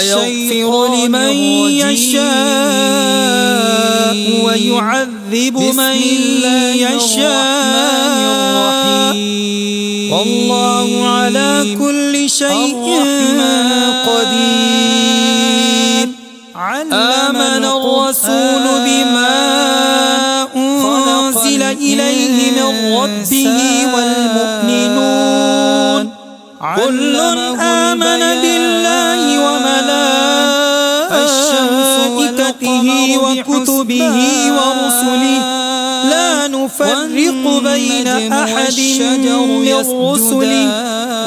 يغفر لمن يشاء ويعذب من يشاء والله على كل شيء قدير. آمن الرسول بما أنزل إليه من ربه والمؤمنون كل آمن بالله وملائكته وكتبه ورسله لا نفرق بين أحد من رسله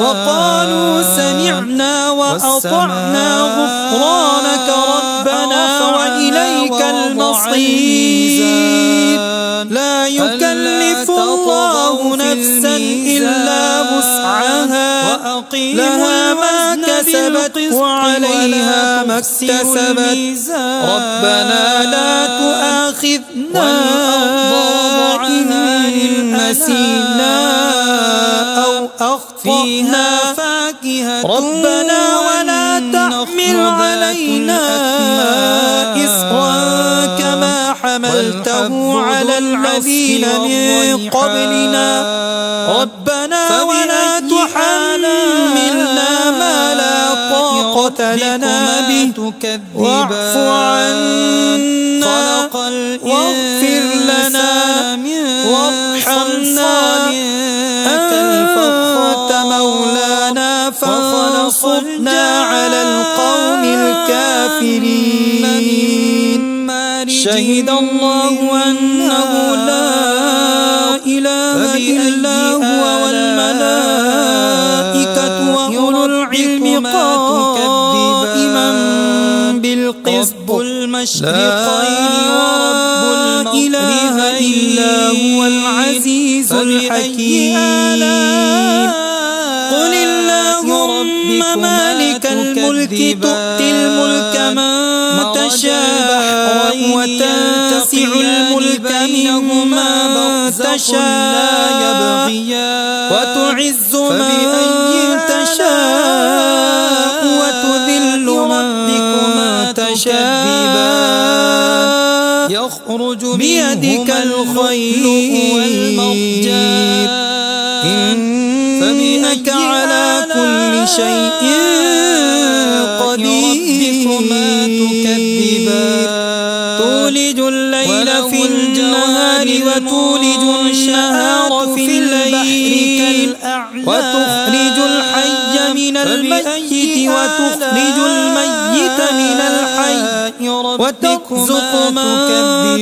وقالوا سمعنا وأطعنا غفرانك ربنا وإليك المصير. لا يكلف الله نفسا إلا وسعها لها ما كسبت وعليها ما اكتسبت ربنا لا تؤاخذنا إن نسينا أو أخطأنا ربنا ولا تحمل علينا إصرا كما حملته على الذين من قبلنا ربنا ولا تحملنا ما لا طاقة لنا به واعف عنا واغفر لنا وارحمنا أنت مولانا فانصرنا على القوم الكافرين. شهد الله أنه لا إله إلا هو والملائكة وأولو العلم قائما بالقسط لا إله إلا هو العزيز الحكيم. قل اللهم مالك الملك تؤتي الملك من تشاء وتنزع الملك ممن تشاء وتعز من تشاء وتذل من تشاء يخرج بيدك الخير إنك على كل شيء قدير. تولج الليل في النهار وتولج النهار في الليل وتخرج الحي من الميت وتخرج الميت من الحي وترزق من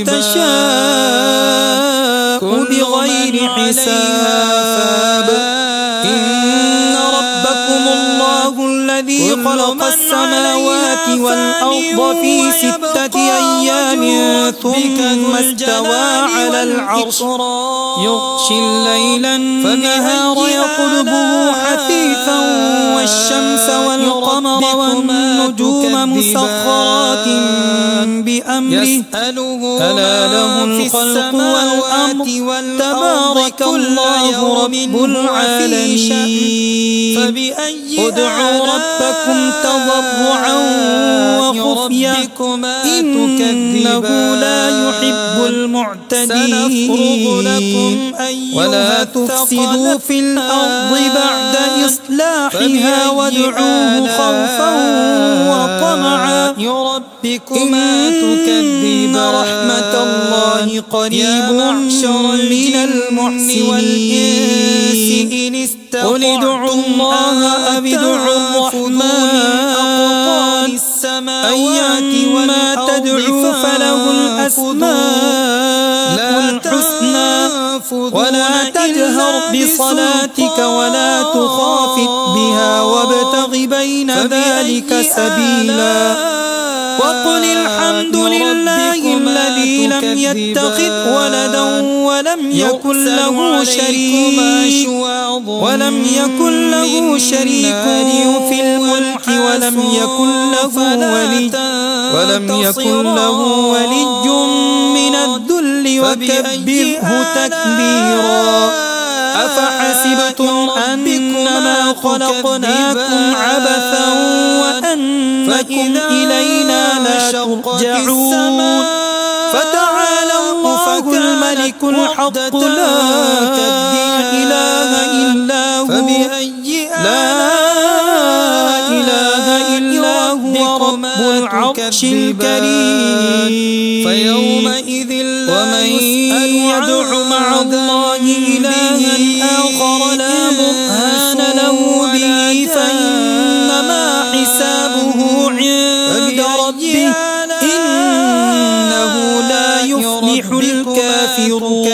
تشاء بغير حساب. إن ربكم الله الذي خلق السماوات والأرض في 6 أيام ثم استوى على العرش يغشي الليل النهار يطلبه حثيثا والشمس والقمر والنجوم مسخرات بأمره ألا له الخلق والأمر تبارك الله رب العالمين. ادعوا ربكم تضرعا وخفيا إنه لا يحب المعتدين. ولا تفسدوا في الأرض بعد إصلاحها وادعوه خوفا وطمعا إن رحمة الله قريب من المحسنين. قل ادعوا الله أو ادعوا الرحمن أيما تدعوا فله الأسماء الحسنى ولا تجهر بصلاتك ولا تخافت بها وابتغ بين ذلك سبيلا. وقل الحمد لله الذي لم يتخذ ولدا ولم يكن له شريك في الملك ولم يكن له ولي من الذل وكبره تكبيرا. أفحسبتم أنما خلقناكم عبثا أنكم إلينا لا ترجعون فتعالى الله الملك الحق لا إله إلا هو رب العرش الكريم فيومئذ ومن يدع مع الله إلها آخر لا برهان له به فإنما حسابه عند ربه إنه لا يفلح الكافرون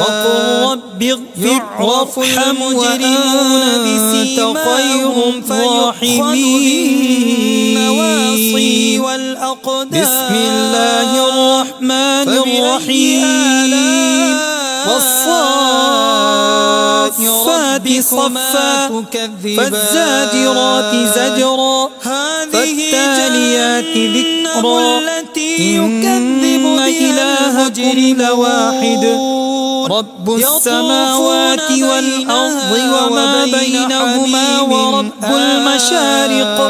وقل رب اغفر وارحم وأنت خير الراحمين بسم الله الرحمن الرحيم والصافات صفا فالزاجرات زجرا فالتاليات ذكرا إن إلهكم لواحد رب السماوات والأرض وما بينهما ورب المشارق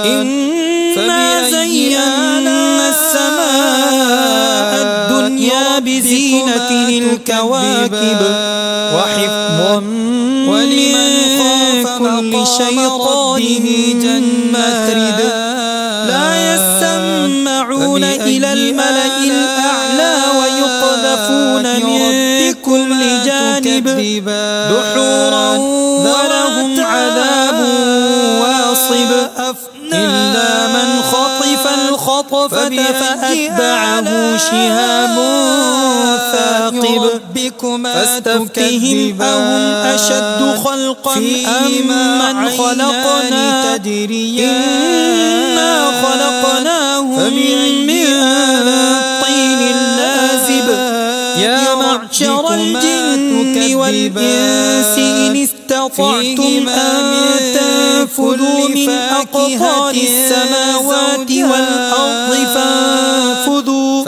إنا زينا السماء الدنيا بزينة الكواكب وحفظا ولمن خاف كل شيطان مارد لا يسمعون إلى الملأ الأعلى ويقذفون من كل جانب دحورا ولهم عذاب واصب إلا من خطف الخطفة فأتبعه شهاب ثاقب فاستفتهم أهم أشد خلقا أم من خلقنا إنا خلقناهم من طين لازب يا معشر الجن والإنس إن استطعتم أن تنفذوا من أقطار السماوات والأرض فانفذوا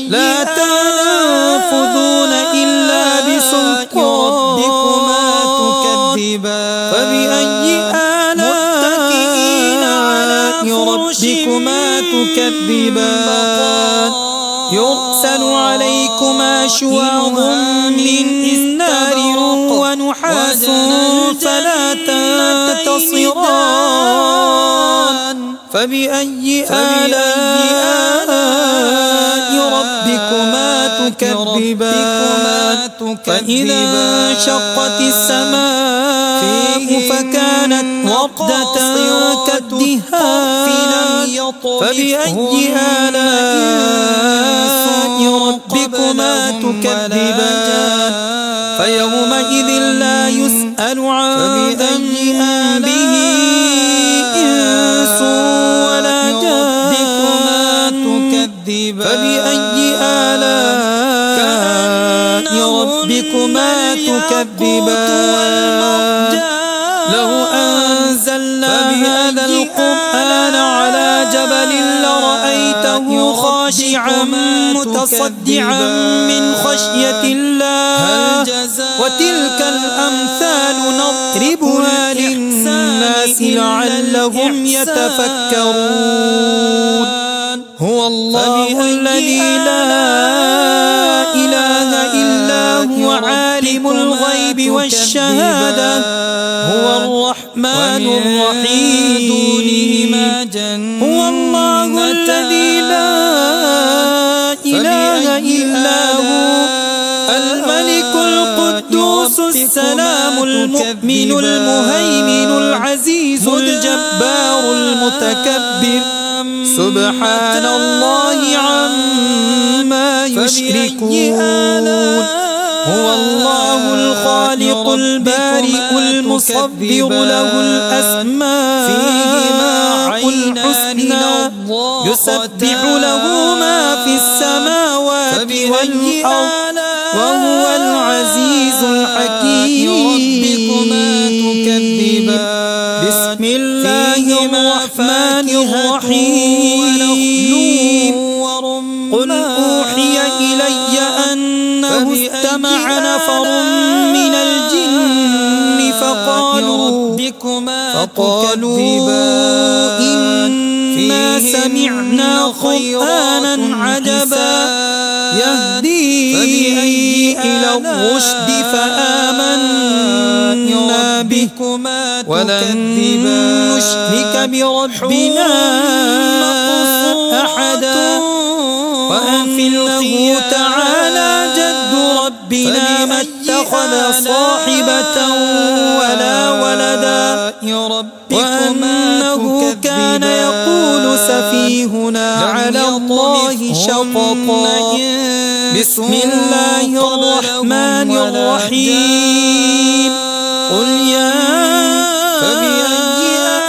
لا تنفذون إلا بسلطان فبأي آلاء ربكما تكذبان يرسل عليكما شواظ من نار ونحاس فلا تنتصران فبأي آلاء ربكما تكذبان فإذا انشقت السماء فكانت وردة كالدهان فبأي آلاء ربكما تكذبان فيومئذ لا يسأل عن ذنبه إنس ولا جان فبأي آلاء ربكما تكذبان لو أنزلنا هذا القرآن على جبل لرأيته خاشعا متصدعا من خشية الله وتلك الأمثال نضربها للناس لعلهم يتفكرون هو الله الذي لا إله إلا هو عالم الغيب والشهادة هو الرحمن الرحيم هو الله الذي لا إله إلا هو الملك القدوس السلام المؤمن المهيمن العزيز الجبار المتكبر سبحان الله عما يشركون هو الله الخالق البارئ المصور له الأسماء الحسنى يسبح له ما في السماوات والأرض وهو العزيز الحكيم بسم الله الرحمن الرحيم قل أوحي إلي أنه استمع نفر من الجن فقالوا فقالوا إنا سمعنا قرآنا عجبا يهدي إلى الرشد فآمنا به ولن نشرك بربنا أحدا وأنفله تعالى جد ربنا ما اتخذ صاحبة ولا ولدا وأنه كان يقول سفيهنا على الله شططا بسم الله الرحمن الرحيم قل يا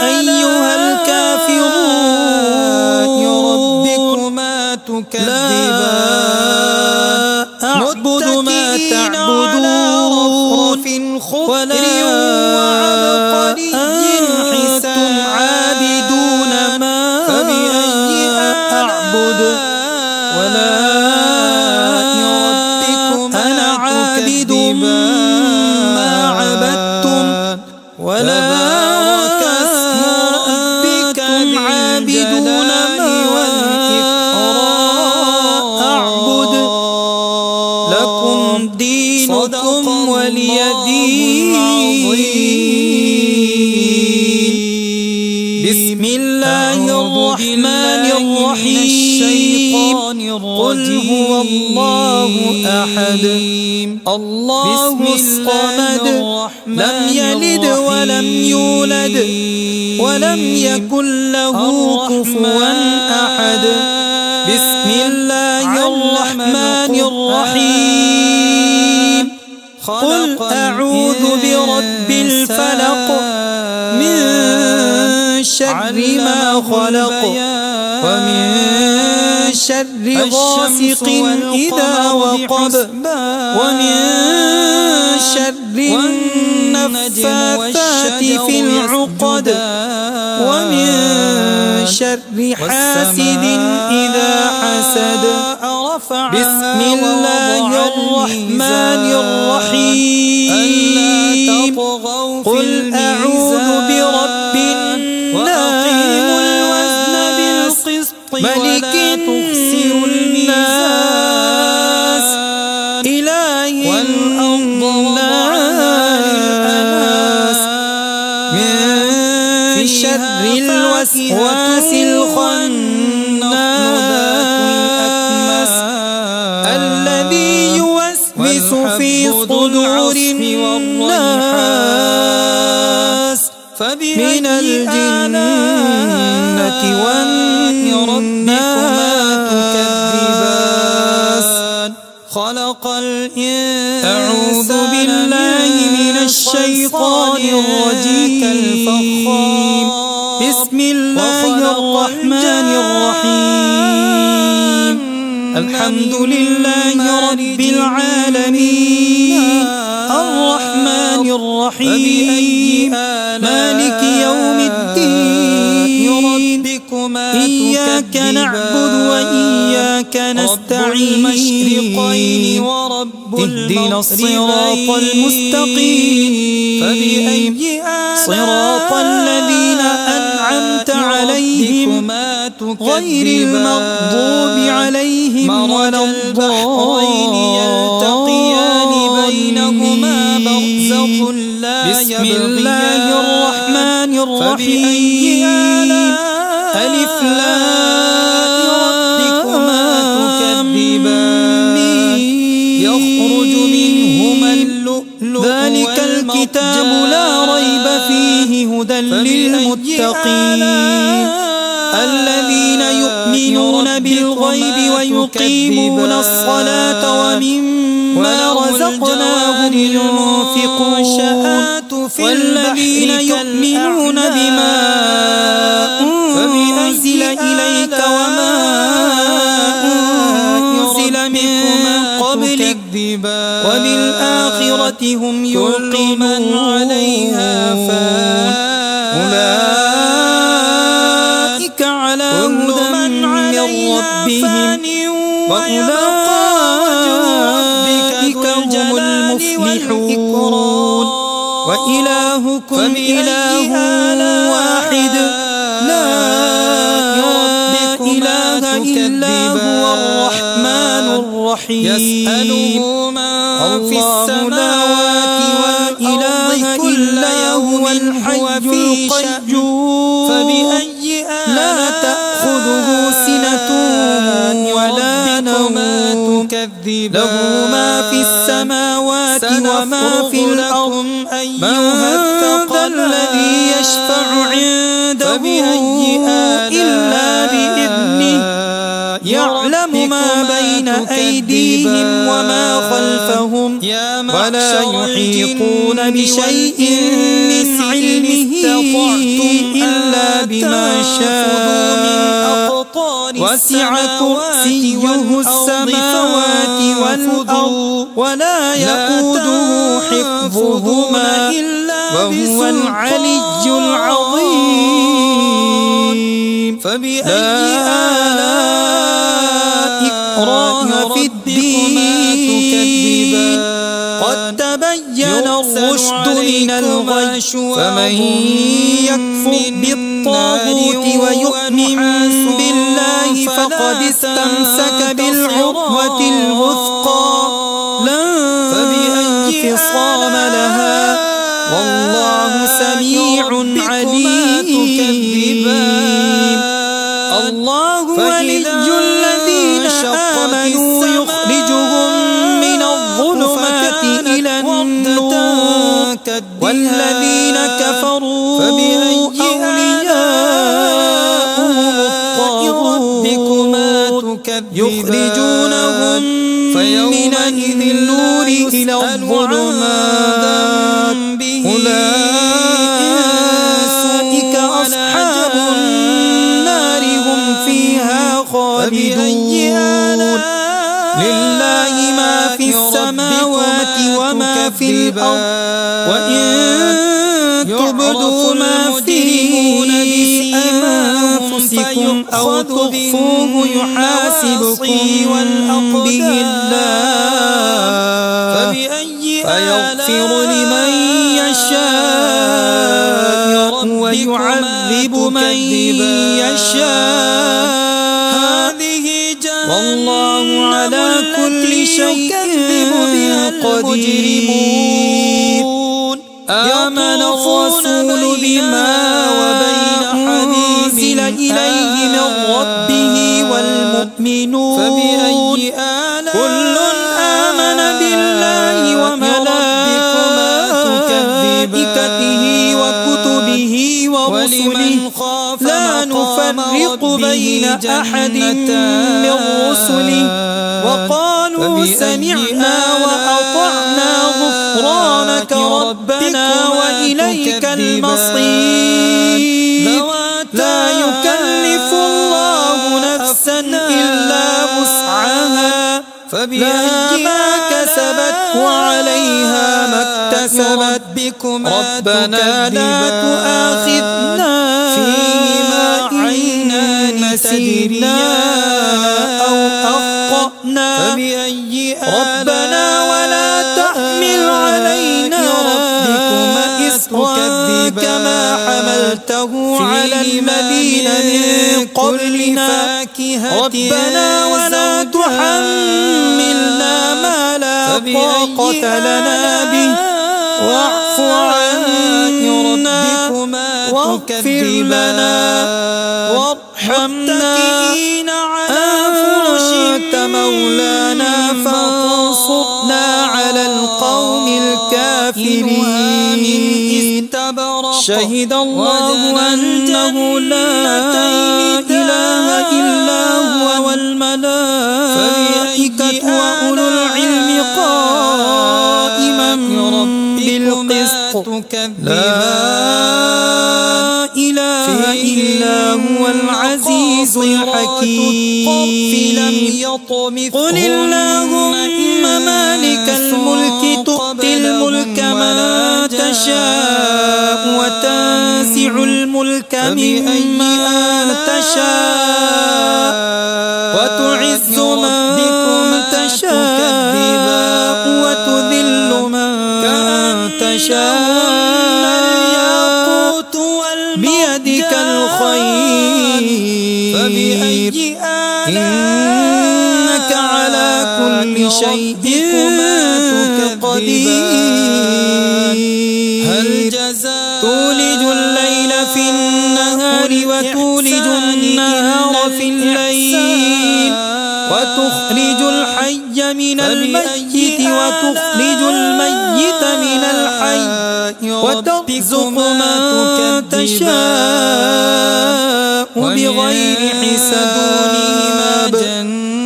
أيها الكافرون لا أعبد ما تعبدون ولا أنتم عابدون ما أعبد ولا أنا عابد ما عبدتم ولا أنتم عابدون ما أعبد لكم دينكم ولي دين بسم الله الرحمن الرحيم قل هو الله أحد الله الصمد لم يلد ولم يولد ولم يكن له كفوا أحد بسم الله الرحمن الرحيم قل أعوذ برب الفلق من شر ما خلق ومن شر غاسق إذا وقب ومن شر النفاثات في العقد ومن شر حاسد إذا حسد بسم الله الرحمن الرحيم قل أعوذ برب الناس ملك الناس إله الناس من شر الوسواس الخناس الذي يوسوس في صدور الناس من الجنة والناس خلق الإنسان أعوذ بالله من الشيطان الرجيم بسم الله الرحمن الرحيم الحمد لله رب العالمين الرحمن الرحيم مالك يوم الدين إياك نعبد وإياك نستعين اهدنا الصراط المستقيم صراط الذين أنعمت عليهم غير المغضوب عليهم ولا الضالين يلتقيان بينهما برزخ بسم الله الرحمن الرحيم ألف لام يخرج منهما اللؤلؤ ذلك الكتاب لا ريب فيه هدى للمتقين الذين يؤمنون بالغيب ويقيمون الصلاة ومما رزقناهم ينفقون والذين يؤمنون بما أنزل إليك وما أنزل من قبلك وبالآخرة هم يوقنون أولئك على هدى من ربهم وأولئك هم المفلحون وإلهكم إله واحد لا إله إلا هو الرحمن الرحيم يسأله من في السماوات والأرض كل يوم هو في شأن فبأي لا تأخذه سنة ولا نوم له ما في السماوات وما في الأرض أيها الذي يشفع عنده إلا بإذنه يعلم ما بين أيديهم وما خلفهم ولا يحيطون بشيء من علمه إلا بما شاء وسع كرسيه السماوات والأرض ولا يؤوده حفظهما وهو العلي العظيم فبأي آلاء إكراه في الدين قد تبين الرشد من الغي فمن يكفر بالطاغوت ويؤمن بالله فقد استمسك بالعروة الوثقى لا انفصام لها والله سميع عليم الله ولي الذين آمنوا يخرجهم من الظلمات إلى النور والذين كفروا أولياءهم الطاغوت يخرجونهم من النور إلى الظلمات أولئك أصحاب النار هم فيها خالدون لله ما في السماوات وما في الأرض وإن تبدوا ما في أنفسكم أو تخفوه يحاسبكم به الله فيغفر لمن يشاء ويعذب من يشاء والله على كل شيء قدير آمن الرسول بما أنزل إليه من ربه والمؤمنون كل آمن بالله وملائكته وكتبه ورسله لا نفرق بين أحد من رسله وقالوا سمعنا وأطعنا غفرانك ربنا وإليك المصير لا يكلف الله نفسا إلا وسعها لها ما كسبت وعليها ما اكتسبت ربنا لا تؤاخذنا فيما نسينا أو أخطأنا ربنا ولا تحمل علينا إصرا كما حملته على الذين من قبلنا ربنا ولا تحملنا ما لا طاقة لنا به واعف عنا واغفر لنا وارحمنا أنت مولانا فانصرنا على القوم الكافرين شهد الله أنه لا إله إلا هو والملائكة وأولو العلم قائما بالقسط لا إله إلا هو العزيز الحكيم قل اللهم مالك الملك تؤتي الملك من تشاء وتنزع الملك ممن تشاء وتعز من تشاء وتذل من تشاء بيدك الخير فبأي إنك على كل شيء قدير هل جزاء تولج الليل في النهار وتولج النهار في الليل وتخرج الحي من الميت وتخرج الميت من الحي وترزق من تشاء بغير حساب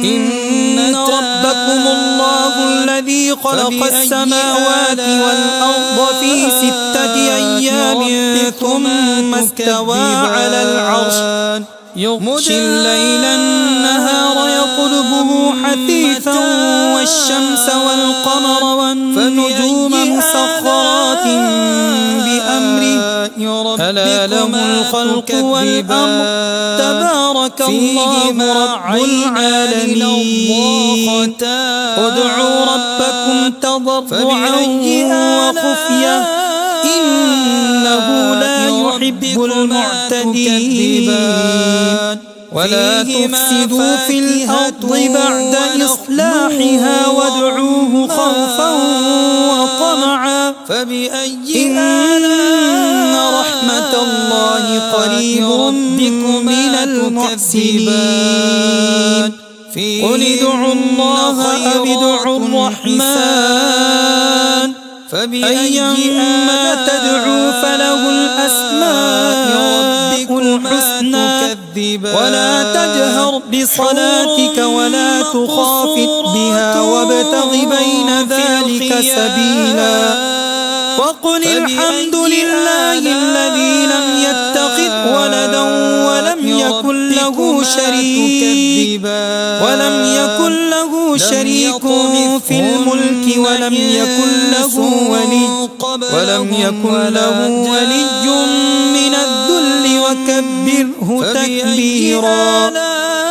إن ربكم الله الذي خلق السماوات والأرض في 6 أيام ثم استوى على العرش يغشي الليل النهار يطلبه حثيثا والشمس والقمر والنجوم مسخرات بأمره ألا له الخلق والأمر تبارك الله رب العالمين ادعوا ربكم تضرعا وخفية إنه لا يحب المعتدين ولا تفسدوا في الأرض بعد إصلاحها وادعوه خوفا وطمعا إن رحمة الله قريب من المحسنين قل ادعوا الله أو ادعوا الرحمن أيما تدعوا فله الأسماء الحسنى ولا تجهر بصلاتك ولا تخافت بها وابتغ بين ذلك سبيلا وقل الحمد لله الذي لم يتخذ ولدا ولم يكن له شريك في الملك ولم يكن له ولي من الذل وكبره تكبيرا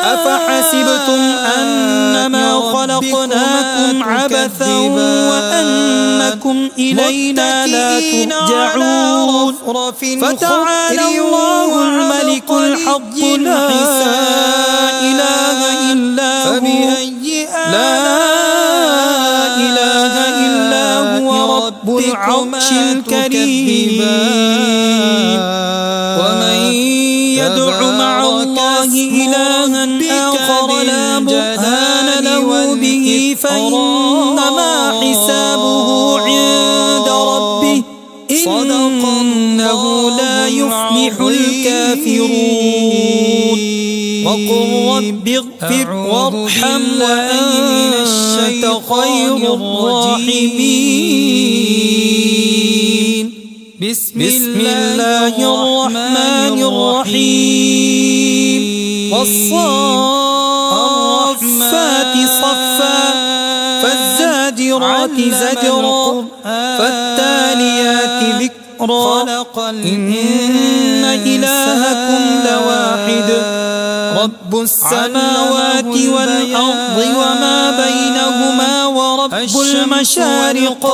أفحسبتم أنما خلقناكم عبثا وأنكم إلينا لا ترجعون فتعالى الله الملك الحق لا إله إلا هو رب العرش الكريم ومن يدع مع الله إلها آخر لا برهان له به فإنما حسابه عند ربه إنه لا يفلح الكافرون وقل رب اغفر وارحم وأنت خير الراحمين بسم الله الرحمن الرحيم والصافات صفا فالزاجرات زجرا فالتاليات ذكرا إن إلهكم لواحد رب السماوات والأرض وما بينهما ورب المشارق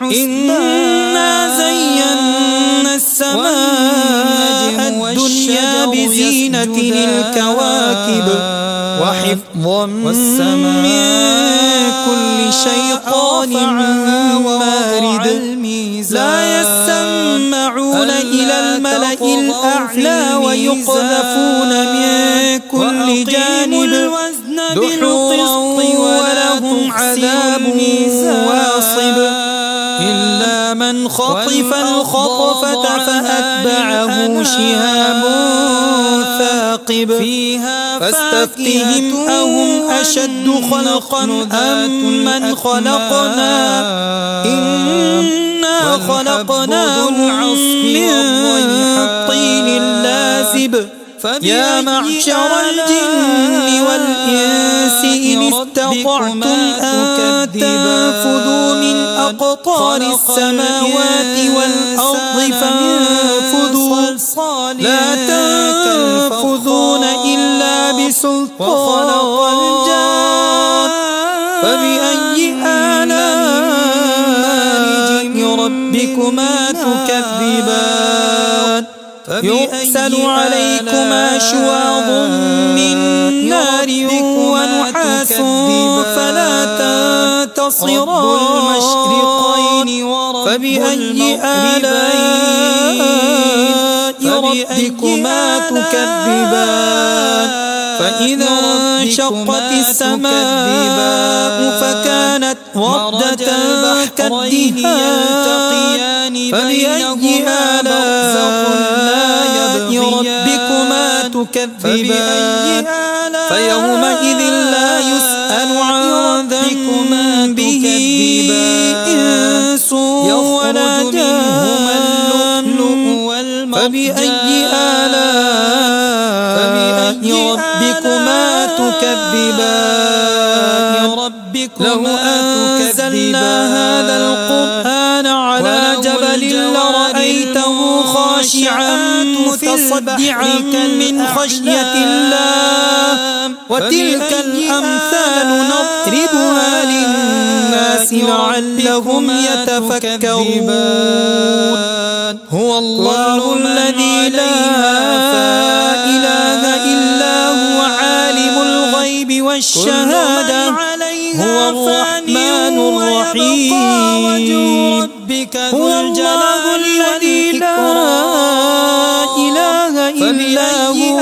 إنا زينا السماء الدنيا بزينة للكواكب وحفظا من كل شيطان مارد لا يسمعون إلى الملأ الأعلى ويقذفون من كل جانب دحورا ولهم عذاب واصب إلا من خطف الخطفة فأتبعه شهاب ثاقب فاستفتهم أهم أشد خلقا أم من خلقنا إنا خلقناهم من طين لازب يا معشر الجن والإنس إن استطعتم أن تنفذوا من أقطار السماوات والأرض فانفذوا لا تنفذون إلا بسلطان فبأي آلاء ربكما تكذبان يرسل عليكما شواظ من نار ونحاس فلا تنتصران فبأي آلاء ربكما تكذبان فإذا انشقت السماء فكانت وردة كالدهان فبأي آلاء ربكما تكذبان فيومئذ لا يسأل عن ذنبه إنس ولا جان فبأي آلاء ربكما تكذبان لو أنزلنا هذا القرآن على جبل لرأيته خاشعا متصدعا من خشية الله وتلك الأمثال نضربها للناس لعلهم يتفكرون هو الله الذي لا إله إلا هو عالم الغيب والشهادة هو الرحمن الرحيم هو الله الذي لا إله إلا هو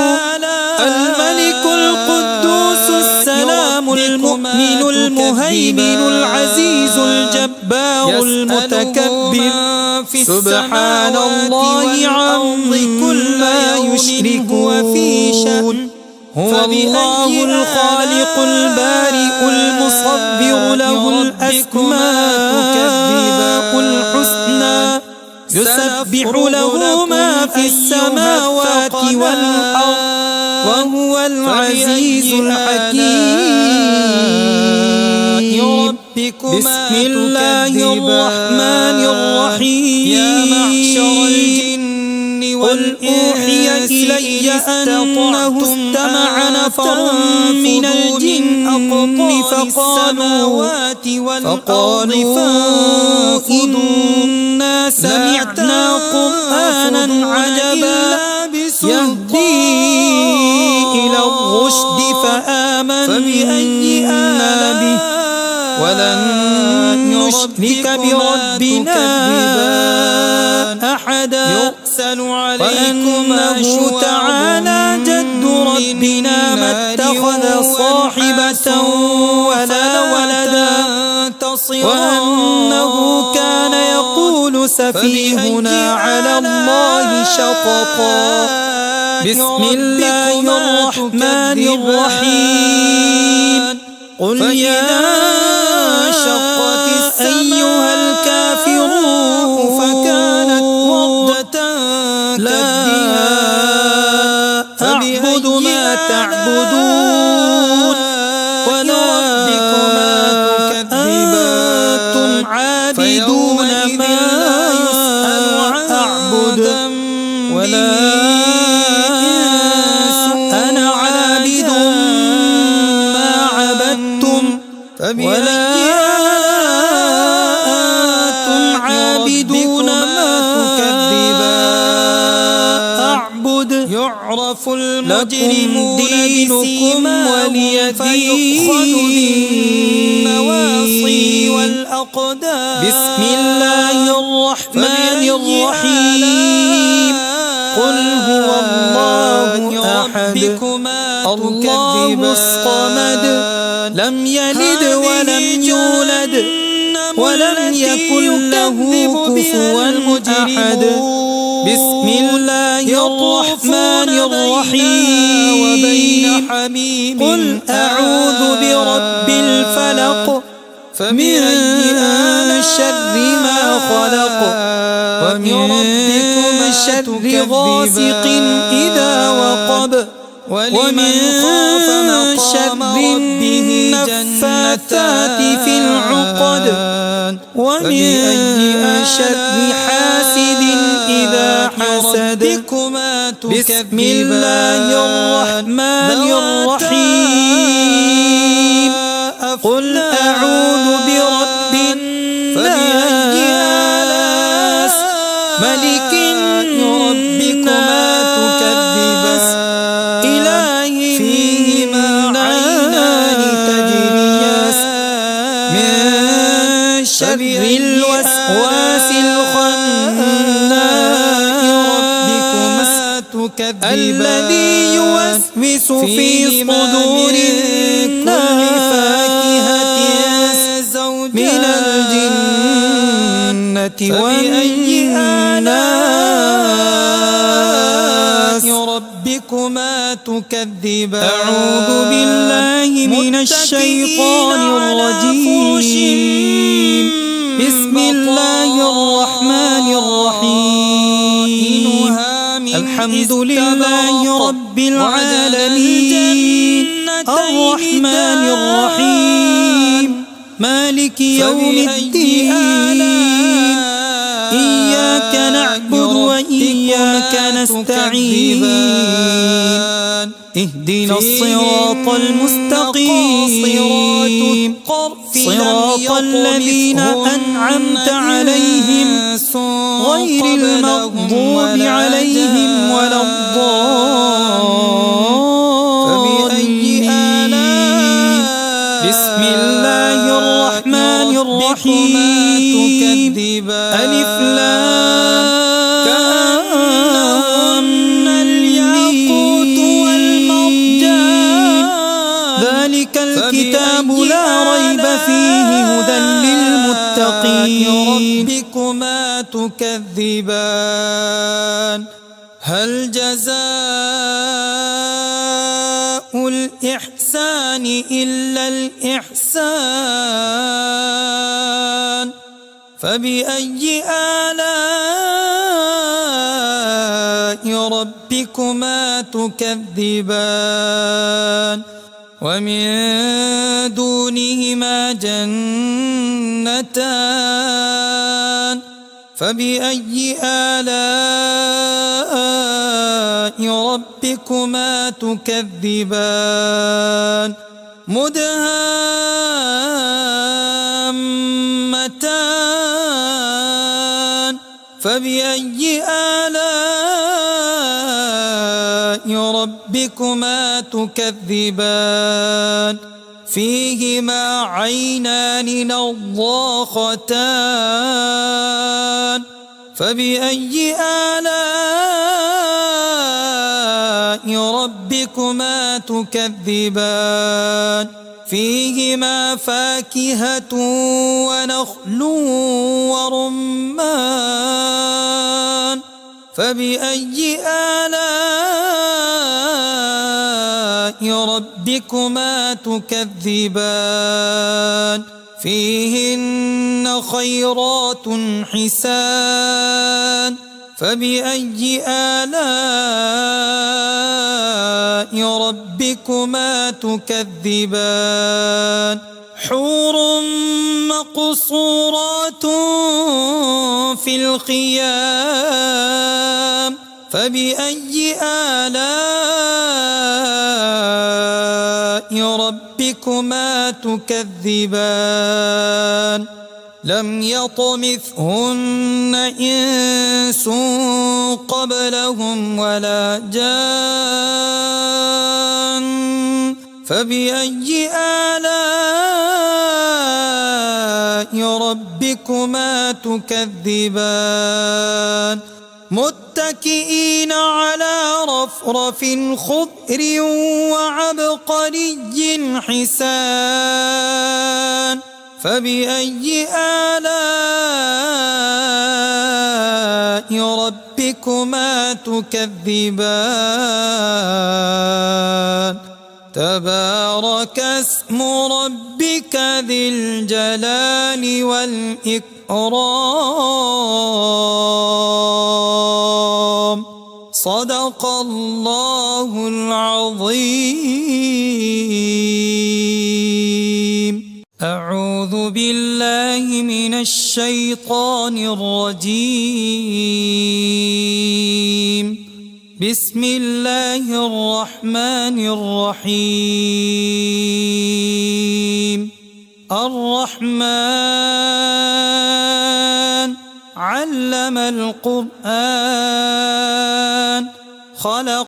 الملك القدوس السلام المؤمن المهيمن العزيز الجبار المتكبر سبحان الله عما يشركون هو الله الخالق البارئ المصبر له الأسماء الحسنى يسبح له ما في السماوات والأرض وهو العزيز الحكيم بسم الله الرحمن الرحيم يا معشر الجن قل أوحي إلي أنه استمع نفر من الجن فقالوا إنا سمعنا قرآنا عجبا يهدي إلى الرشد فآمنا به ولن نشرك بربنا أحدا وأنه تعالى جد ربنا ما اتخذ صاحبة ولا ولدا وأنه كان يقول سفيهنا على الله شططا بسم الله الرحمن الرحيم قل يا شقت أيها الكافرون فكانت وردة كالدهان أعبد ما تعبدون ولا أنتم عابدون ما أعبد ولا أنا عابد ما عبدتم ولا أنتم عابدون ما أعبد يعرف المجرمون دينكم ولي دين والأقدام بسم الله الرحمن الرحيم قل هو الله أحد الله الصمد لم يلد ولم يولد ولم يكن له كفوا أحد بسم الله الرحمن الرحيم قل أعوذ برب الفلق من شر ما خلق ومن شر غاسق إذا وقب ومن شر النفاثات في العقد ومن شر حاسد إذا حسد بسم الله الرحمن الرحيم قل أعوذ برب الناس ملك الناس تكذبان الذي يوسوس في صدور الناس من الجنة والناس ربكما تكذبان أعوذ بالله من الشيطان الرجيم بسم الله الرحمن الرحيم الحمد لله رب العالمين الرحمن الرحيم مالك يوم الدين إياك نعبد وإياك نستعين اهدنا الصراط المستقيم صراط الذين أنعمت عليهم غير المغضوب عليهم ولا الضالين بسم الله الرحمن الرحيم ألف لام الياقوت والمرجان ذلك الكتاب لا ريب فيه هدى للمتقين ربكما تكذبان هل جزاء الإحسان إلا الإحسان فبأي آلاء ربكما تكذبان ومن دونهما جنتان فبأي آلاء ربكما تكذبان مدهامتان فبأي آلاء ربكما تكذبان فيهما عينان نضاختان فبأي آلاء ربكما تكذبان فيهما فاكهة ونخل ورمان فبأي آلاء ربكما تكذبان فيهن خيرات حسان فبأي آلاء ربكما تكذبان حور مقصورات في الخيام فبأي آلاء ربكما تكذبان لم يطمثهن إنس قبلهم ولا جان فبأي آلاء ربكما تكذبان متكئين على رفرف خضر وعبقري حسان فبأي آلاء ربكما تكذبان تبارك اسم ربك ذي الجلال والإكرام صدق الله العظيم أعوذ بالله من الشيطان الرجيم بسم الله الرحمن الرحيم الرحمن علم القرآن خلق